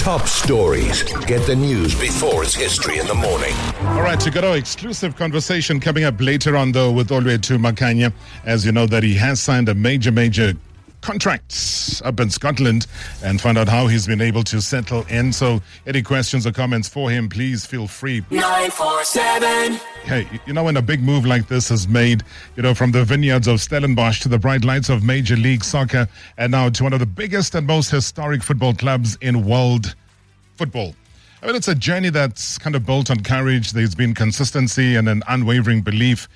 top stories. Get the news before it's history in the morning. All right, you got our exclusive conversation coming up later on, though, with Olwethu Makhanya. As you know, that he has signed a major contracts up in Scotland, and find out how he's been able to settle in. So any questions or comments for him, please feel free. 947. Hey, you know, when a big move like this is made, you know, from the vineyards of Stellenbosch to the bright lights of Major League Soccer, and now to one of the biggest and most historic football clubs in world football. I mean, it's a journey that's kind of built on courage. There's been consistency and an unwavering belief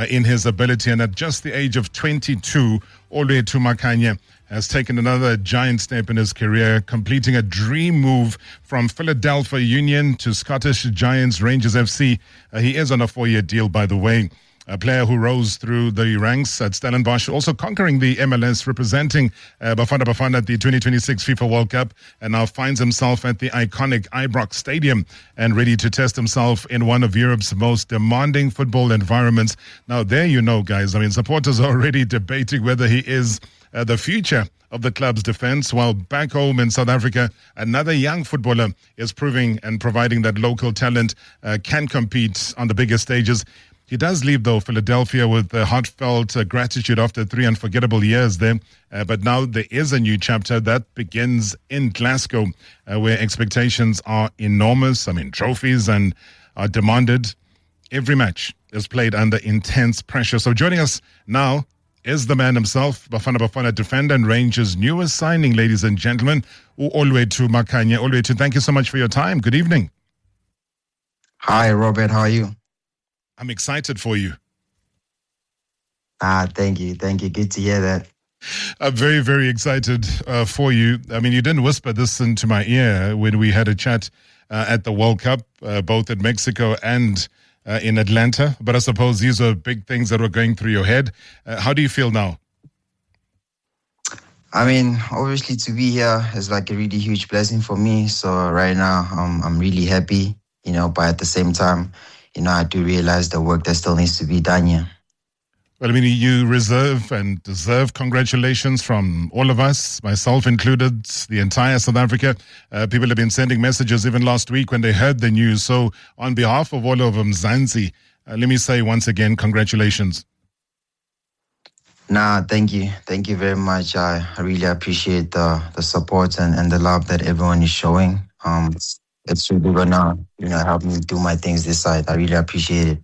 in his ability. And at just the age of 22, Olwethu Makhanya has taken another giant step in his career, completing a dream move from Philadelphia Union to Scottish Giants Rangers FC. He is on a 4-year deal, by the way. A player who rose through the ranks at Stellenbosch, also conquering the MLS, representing Bafana Bafana at the 2026 FIFA World Cup, and now finds himself at the iconic Ibrox Stadium and ready to test himself in one of Europe's most demanding football environments. Now, there you know, guys, I mean, supporters are already debating whether he is the future of the club's defense, while back home in South Africa, another young footballer is proving and providing that local talent can compete on the biggest stages. He does leave, though, Philadelphia with heartfelt gratitude after 3 unforgettable years there. But now there is a new chapter that begins in Glasgow, where expectations are enormous. I mean, trophies and are demanded. Every match is played under intense pressure. So joining us now is the man himself, Bafana Bafana defender and Rangers' newest signing, ladies and gentlemen, Olwethu Makhanya. Olwethu, thank you so much for your time. Good evening. Hi, Robert. How are you? I'm excited for you. Thank you. Good to hear that. I'm very, very excited for you. I mean, you didn't whisper this into my ear when we had a chat at the World Cup, both in Mexico and in Atlanta. But I suppose these are big things that were going through your head. How do you feel now? I mean, obviously to be here is like a really huge blessing for me. So right now, I'm really happy, you know, but at the same time, you know, I do realize the work that still needs to be done here. Well, I mean, you reserve and deserve congratulations from all of us, myself included, the entire South Africa. People have been sending messages even last week when they heard the news. So on behalf of all of them, Mzansi, let me say once again, congratulations. Thank you. Thank you very much. I really appreciate the support and the love that everyone is showing. It's really gonna, you know, help me do my things this side. I really appreciate it.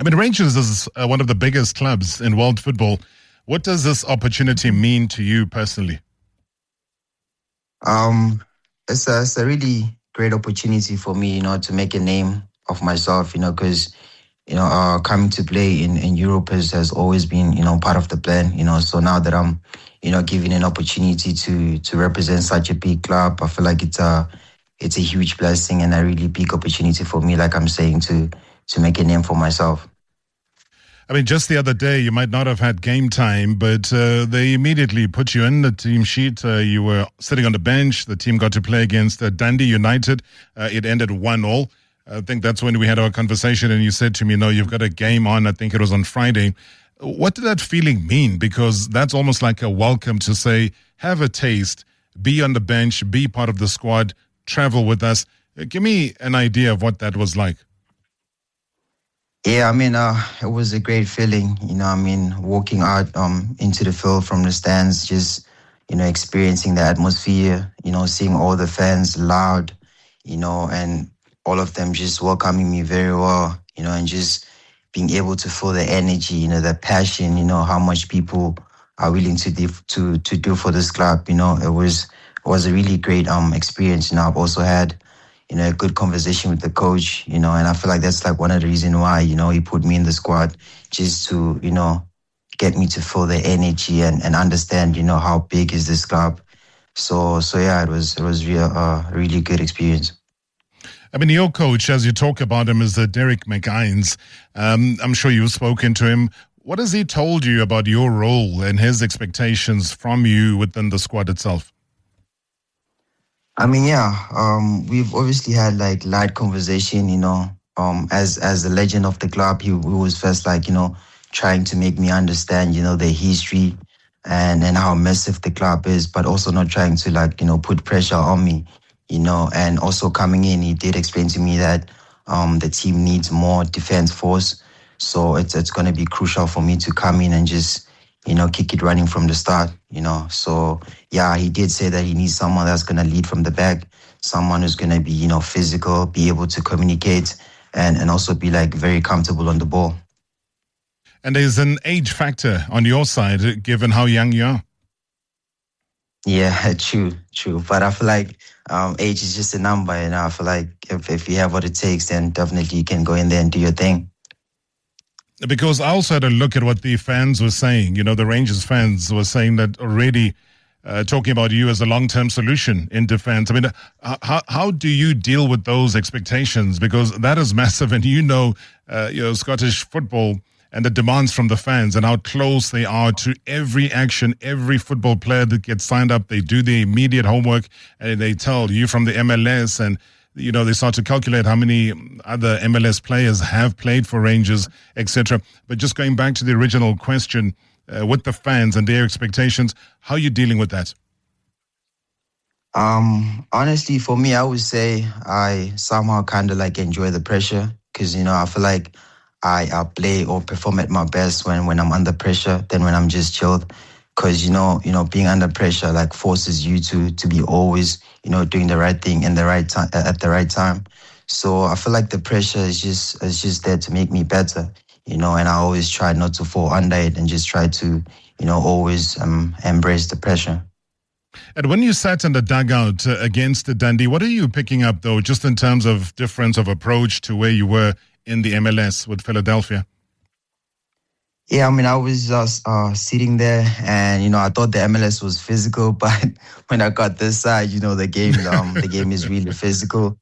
I mean, Rangers is one of the biggest clubs in world football. What does this opportunity mean to you personally? It's a really great opportunity for me, you know, to make a name of myself, you know, because, you know, coming to play in Europe has always been, you know, part of the plan, you know. So now that I'm, you know, given an opportunity to represent such a big club, I feel like it's a huge blessing and a really big opportunity for me, like I'm saying, to make a name for myself. I mean, just the other day, you might not have had game time, but they immediately put you in the team sheet. You were sitting on the bench. The team got to play against Dundee United. It ended 1-1. I think that's when we had our conversation and you said to me, no, you've got a game on. I think it was on Friday. What did that feeling mean? Because that's almost like a welcome to say, have a taste, be on the bench, be part of the squad, travel with us. Give me an idea of what that was like. Yeah, I mean, it was a great feeling, you know, I mean, walking out into the field from the stands, just, you know, experiencing the atmosphere, you know, seeing all the fans loud, you know, and all of them just welcoming me very well, you know, and just being able to feel the energy, you know, the passion, you know, how much people are willing to do for this club, you know. It was a really great experience. You know, I've also had, you know, a good conversation with the coach, you know, and I feel like that's like one of the reasons why, you know, he put me in the squad, just to, you know, get me to feel the energy and understand, you know, how big is this club. So yeah, it was a really good experience. I mean, your coach, as you talk about him, is Derek McInnes. I'm sure you've spoken to him. What has he told you about your role and his expectations from you within the squad itself? I mean, yeah, we've obviously had like light conversation, you know. As the legend of the club, he was first like, you know, trying to make me understand, you know, the history and how massive the club is, but also not trying to like, you know, put pressure on me. and also coming in, he did explain to me that the team needs more defense force. So it's going to be crucial for me to come in and just, kick it running from the start, So, yeah, he did say that he needs someone that's going to lead from the back, someone who's going to be, physical, be able to communicate, and also be, like, very comfortable on the ball. And there's an age factor on your side, given how young you are. Yeah, true. But I feel like age is just a number, I feel like if you have what it takes, then definitely you can go in there and do your thing. Because I also had a look at what the fans were saying. The Rangers fans were saying that already, talking about you as a long-term solution in defense. I mean, how do you deal with those expectations? Because that is massive, and Scottish football and the demands from the fans and how close they are to every action, every football player that gets signed up. They do the immediate homework, and they tell you from the MLS, and they start to calculate how many other MLS players have played for Rangers, etc. But just going back to the original question, with the fans and their expectations, how are you dealing with that? Honestly, for me, I would say I somehow kind of like enjoy the pressure because, I feel like I play or perform at my best when I'm under pressure than when I'm just chilled. Because, being under pressure like forces you to be always, doing the right thing in the right time at the right time. So I feel like the pressure is just there to make me better, and I always try not to fall under it and just try to, always embrace the pressure. And when you sat in the dugout against the Dundee, what are you picking up, though, just in terms of difference of approach to where you were in the MLS with Philadelphia? Yeah, I mean, I was just sitting there and, I thought the MLS was physical, but when I got this side, the game is really physical,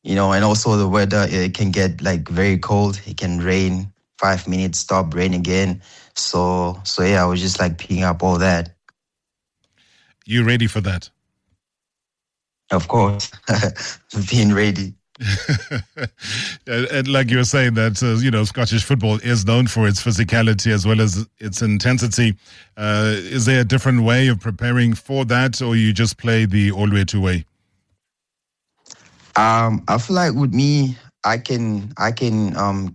and also the weather, it can get like very cold. It can rain, 5 minutes, stop, rain again. So yeah, I was just like picking up all that. You ready for that? Of course, being ready. And like you were saying that, Scottish football is known for its physicality as well as its intensity. Is there a different way of preparing for that, or you just play the Olwethu way? I feel like with me, I can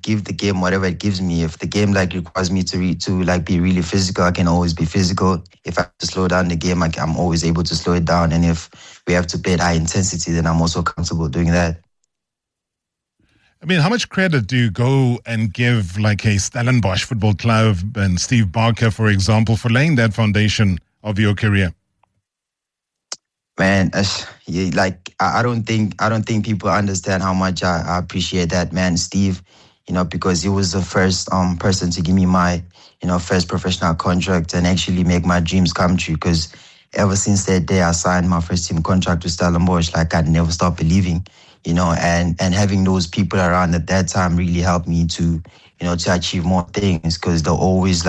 give the game whatever it gives me. If the game like requires me to like be really physical, I can always be physical. If I have to slow down the game, I'm always able to slow it down. And if we have to play at high intensity, then I'm also comfortable doing that. I mean, how much credit do you go and give like a Stellenbosch football club and Steve Barker, for example, for laying that foundation of your career? Man, I don't think people understand how much I appreciate that, man, Steve. Because he was the first person to give me my first professional contract and actually make my dreams come true. Because ever since that day I signed my first team contract with Stellenbosch, like I'd never stop believing. And having those people around at that time really helped me to achieve more things because they always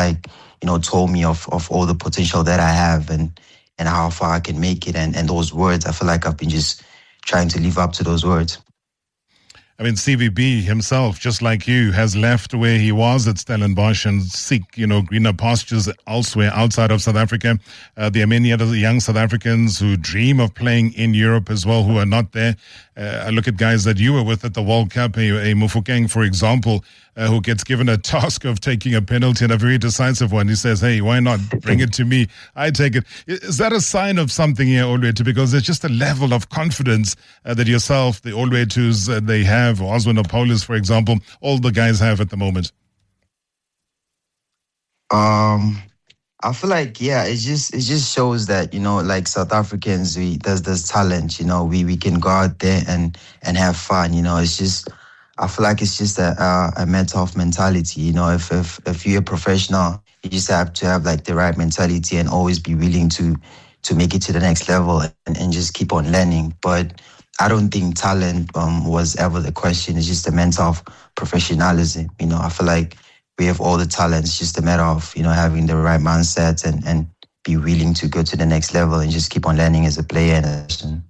told me of all the potential that I have and how far I can make it. And those words, I feel like I've been just trying to live up to those words. I mean, CVB himself, just like you, has left where he was at Stellenbosch and seek, greener pastures elsewhere outside of South Africa. There are many other young South Africans who dream of playing in Europe as well who are not there. I look at guys that you were with at the World Cup, a Mufokeng, for example, who gets given a task of taking a penalty and a very decisive one. He says, hey, why not bring it to me? I take it. Is that a sign of something here, Olwethu? Because there's just a level of confidence that yourself, the Olwethus, they have, or Oswin or Paulus, for example, all the guys have at the moment. I feel like, yeah, it just shows that, like South Africans, there's talent, we can go out there and have fun, it's just, I feel like it's just a matter of mentality, if you're a professional, you just have to have like the right mentality and always be willing to make it to the next level and just keep on learning. But I don't think talent was ever the question. It's just a matter of professionalism. I feel like we have all the talents. It's just a matter of, having the right mindset and be willing to go to the next level and just keep on learning as a player and a person.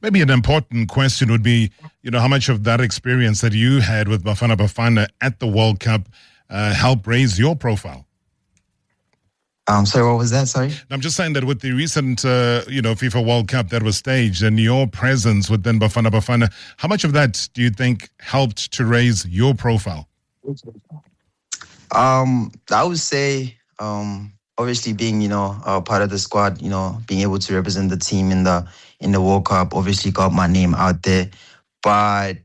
Maybe an important question would be, how much of that experience that you had with Bafana Bafana at the World Cup helped raise your profile? Sorry, what was that? Sorry. I'm just saying that with the recent, FIFA World Cup that was staged and your presence within Bafana Bafana, how much of that do you think helped to raise your profile? I would say, obviously being, part of the squad, being able to represent the team in the World Cup, obviously got my name out there. But,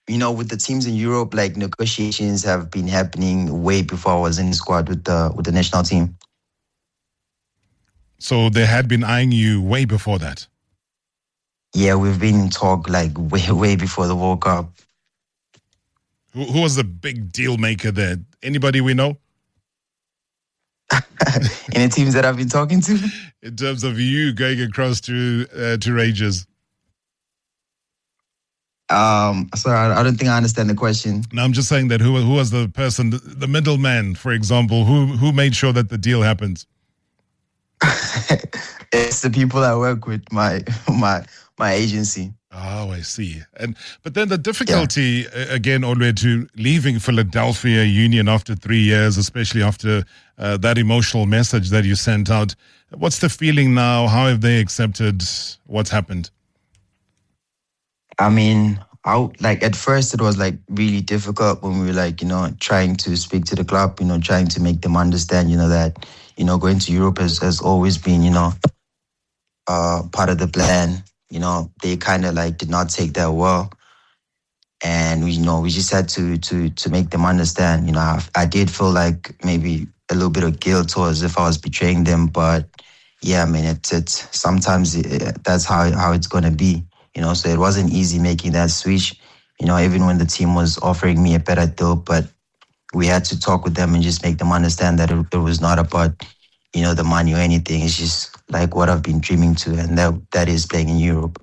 with the teams in Europe, like negotiations have been happening way before I was in the squad with the national team. So they had been eyeing you way before that? Yeah, we've been in talk like way before the World Cup. Who was the big deal maker there? Anybody we know? Any teams that I've been talking to? In terms of you going across to Rangers. Sorry, I don't think I understand the question. No, I'm just saying that who was the person, the middleman, for example, who made sure that the deal happens? It's the people I work with, my agency. Oh, I see. But then the difficulty, again, Olwethu, leaving Philadelphia Union after 3 years, especially after that emotional message that you sent out. What's the feeling now? How have they accepted what's happened? I mean, at first it was like really difficult when we were trying to speak to the club, trying to make them understand, that, going to Europe has always been, part of the plan. They kind of did not take that well. And we just had to make them understand. I did feel like maybe a little bit of guilt or as if I was betraying them. But yeah, I mean, it's sometimes that's how it's going to be. So it wasn't easy making that switch, even when the team was offering me a better deal. But we had to talk with them and just make them understand that it was not about, the money or anything. It's just like what I've been dreaming to, and that is playing in Europe.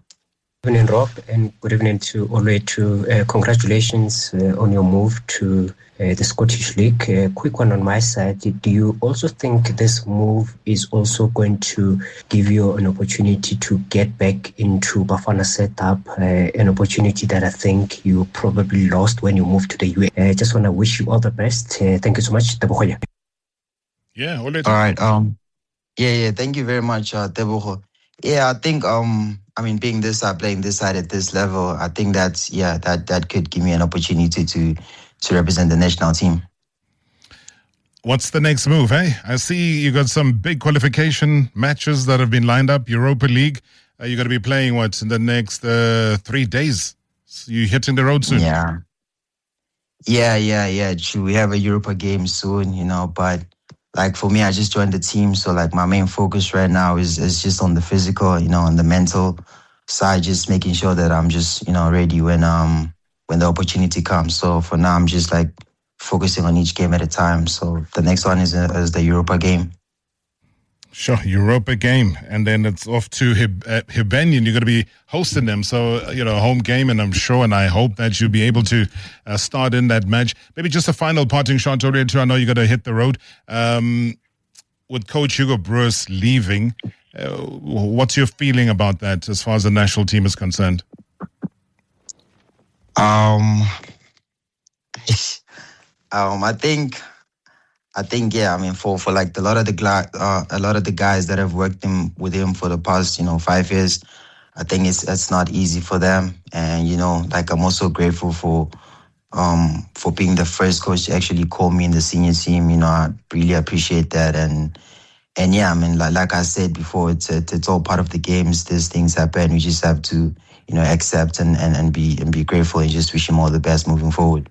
Good evening, Rob, and good evening to Olwethu. Congratulations on your move to the Scottish League. Quick one on my side. Do you also think this move is also going to give you an opportunity to get back into Bafana setup, an opportunity that I think you probably lost when you moved to the US? I just want to wish you all the best. Thank you so much. Yeah, Olwethu. All right. Yeah. Thank you very much, Tebogo. Yeah, I think being this side, playing this side at this level, I think that could give me an opportunity to represent the national team. What's the next move, hey? I see you got some big qualification matches that have been lined up. Europa League, you're going to be playing in the next 3 days? So you're hitting the road soon. Yeah. True. We have a Europa game soon, but for me, I just joined the team, so my main focus right now is just on the physical, on the mental side, just making sure that I'm just ready when the opportunity comes. So for now, I'm just focusing on each game at a time. So the next one is the Europa game. Sure, Europa game, and then it's off to Hibernian. You're going to be hosting them, so home game, and I'm sure and I hope that you'll be able to start in that match. Maybe just a final parting shot, Olwethu. I know you got to hit the road. With Coach Hugo Broos leaving, what's your feeling about that as far as the national team is concerned? I think yeah. I mean, for a lot of the guys that have worked with him for the past 5 years, I think it's not easy for them. And I'm also grateful for being the first coach to actually call me in the senior team. I really appreciate that. And yeah, I mean, like I said before, it's all part of the games. These things happen. We just have to accept and be grateful and just wish him all the best moving forward.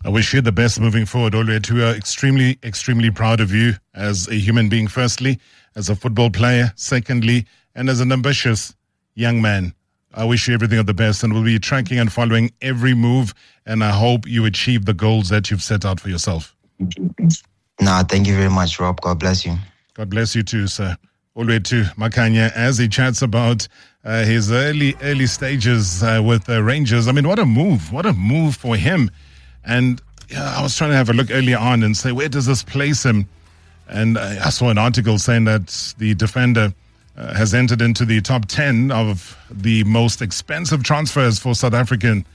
I wish you the best moving forward, Olwethu. We are extremely, extremely proud of you as a human being, firstly, as a football player, secondly, and as an ambitious young man. I wish you everything of the best, and we'll be tracking and following every move, and I hope you achieve the goals that you've set out for yourself. No, thank you very much, Rob. God bless you. God bless you too, sir. Olwethu Makhanya, as he chats about his early stages with the Rangers. I mean, what a move for him. And I was trying to have a look earlier on and say, where does this place him? And I saw an article saying that the defender has entered into the top 10 of the most expensive transfers for South African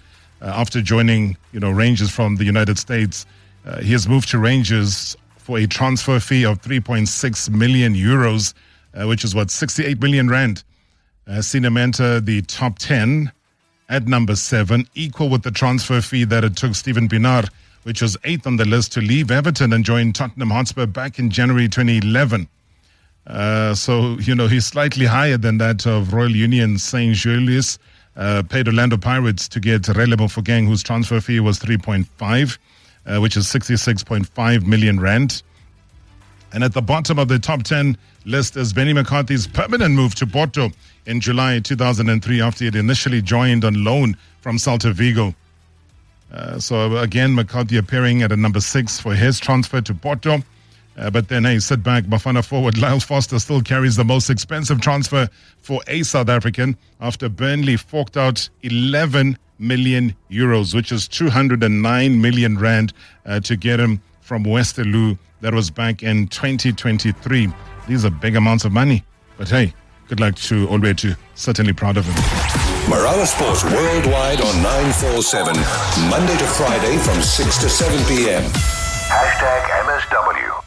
after joining, Rangers from the United States. He has moved to Rangers for a transfer fee of 3.6 million euros, which is 68 million rand. Seen him enter the top 10 at number 7, equal with the transfer fee that it took Steven Pienaar, which was 8th on the list, to leave Everton and join Tottenham Hotspur back in January 2011. So, he's slightly higher than that of Royal Union St. Julius, paid Orlando Pirates to get Relebo Fokeng, whose transfer fee was 3.5, which is 66.5 million rand. And at the bottom of the top 10 list is Benny McCarthy's permanent move to Porto in July 2003 after he had initially joined on loan from Celta Vigo. So again, McCarthy appearing at a number 6 for his transfer to Porto. But then, sit back, Bafana forward Lyle Foster still carries the most expensive transfer for a South African after Burnley forked out 11 million euros, which is 209 million rand to get him from Westerlo. That was back in 2023. These are big amounts of money. But hey, good luck to Olwethu. Certainly proud of him. Marawa Sports Worldwide on 947. Monday to Friday from 6 to 7 p.m. #MSW.